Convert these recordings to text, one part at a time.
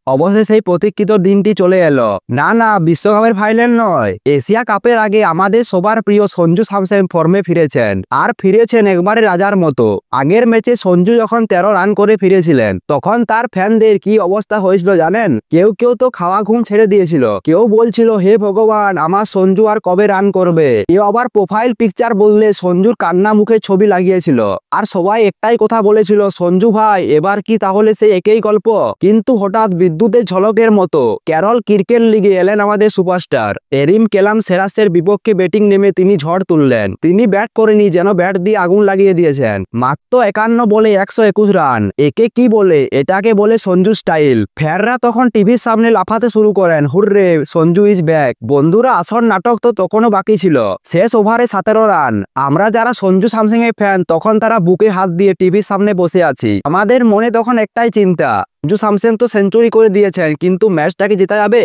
অবশেষে সেই প্রতীক্ষিত দিনটি চলে এলো। না না, বিশ্বকাপের ফাইনাল নয়, এশিয়া কাপের আগে আমাদের সবার প্রিয় সঞ্জু স্যামসন ফর্মে ফিরেছেন, আর ফিরেছেন একবারে রাজার মতো। আগের ম্যাচে সঞ্জু যখন 13 রান করে ফিরেছিলেন তখন তার ফ্যানদের কি অবস্থা হয়েছিল জানেন? কেউ কেউ তো খাওয়া ঘুম ছেড়ে দিয়েছিল, কেউ বলছিল হে ভগবান আমার সঞ্জু আর কবে রান করবে। কেউ আবার প্রোফাইল পিকচার বললে সঞ্জুর কান্না মুখে ছবি লাগিয়েছিল। আর সবাই একটাই কথা বলেছিল, সঞ্জু ভাই এবার কি তাহলে সেই একই গল্প? কিন্তু হঠাৎ বিদ্যুতের ঝলকের মতো কেরল ক্রিকেট লিগে এলেন আমাদের সুপারস্টার। এরিম কেলাম সেরাসের বিপক্ষে ব্যাটিং নেমে তিনি ঝড় তুললেন। তিনি ব্যাট করেনি, যেন ব্যাট দিয়ে আগুন লাগিয়ে দিয়েছেন। মাত্র 51 বলে 121 রান। একে কি বলে? এটাকে বলে সঞ্জু স্টাইল। ফ্যানরা তখন টিভির সামনে লাফাতে শুরু করেন, হুররে সঞ্জু ইজ ব্যাক। বন্ধুরা, আসল নাটক তো তখনও বাকি ছিল। শেষ ওভারে 17 রান। আমরা যারা সঞ্জু স্যামসন এর ফ্যান তখন তারা বুকে হাত দিয়ে টিভির সামনে বসে আছি। আমাদের মনে তখন একটাই চিন্তা, সঞ্জু স্যামসন তো সেঞ্চুরি করে দিয়েছেন, কিন্তু ম্যাচটাকে জেতা যাবে?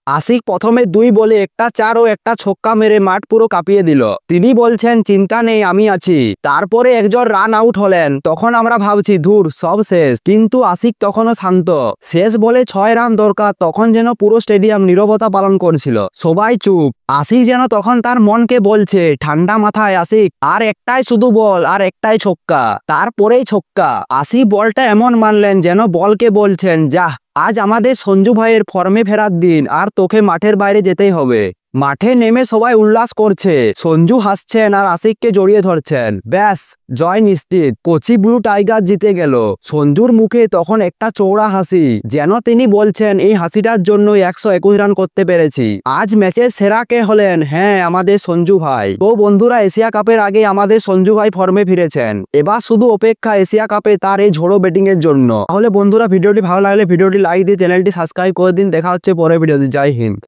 আশিক প্রথমে 2 বলে একটা 4 ও একটা ছক্কা মেরে মাঠ পুরো কাঁপিয়ে দিল। তিনি বলছেন চিন্তা নেই, আমি আছি। তারপরে একজন রান আউট হলেন। তখন আমরা ভাবছি ধুর সব শেষ, কিন্তু আশিক তখনও শান্ত। শেষ বলে 6 রান দরকার, তখন যেন পুরো স্টেডিয়াম নীরবতা পালন করছিল, সবাই চুপ। আশিক যেন তখন তার মনকে বলছে ঠান্ডা মাথায় আশিক, আর একটাই শুধু বল, আর একটাই ছক্কা, তারপরেই ছক্কা। আশিক বলটা এমন মানলেন যেন বলকে বলছেন যাহ, আজ আমাদের সঞ্জু ভাইয়ের ফর্মে ফেরার দিন, আর তোকে মাঠের বাইরে যেতেই হবে। মাঠে নেমে সবাই উল্লাস করছে, সঞ্জু হাসছেন আর আশিককে জড়িয়ে ধরছেন। ব্যাস, জয় নিশ্চিত, কোচি ব্লু টাইগার জিতে গেল। সঞ্জুর মুখে তখন একটা চৌড়া হাসি, যেন তিনি বলছেন এই হাসিটার জন্য 121 রান করতে পেরেছি। আজ ম্যাচের সেরা কে হলেন? হ্যাঁ, আমাদের সঞ্জু ভাই। তো বন্ধুরা, এশিয়া কাপের আগে আমাদের সঞ্জু ভাই ফর্মে ফিরেছেন। এবার শুধু অপেক্ষা এশিয়া কাপে তার এই ঝোড়ো ব্যাটিং এর জন্য। তাহলে বন্ধুরা, ভিডিওটি ভালো লাগলে ভিডিওটি লাইক দিয়ে চ্যানেলটি সাবস্ক্রাইব করে দিন। দেখা হচ্ছে পরের ভিডিওতে। জয় হিন্দ।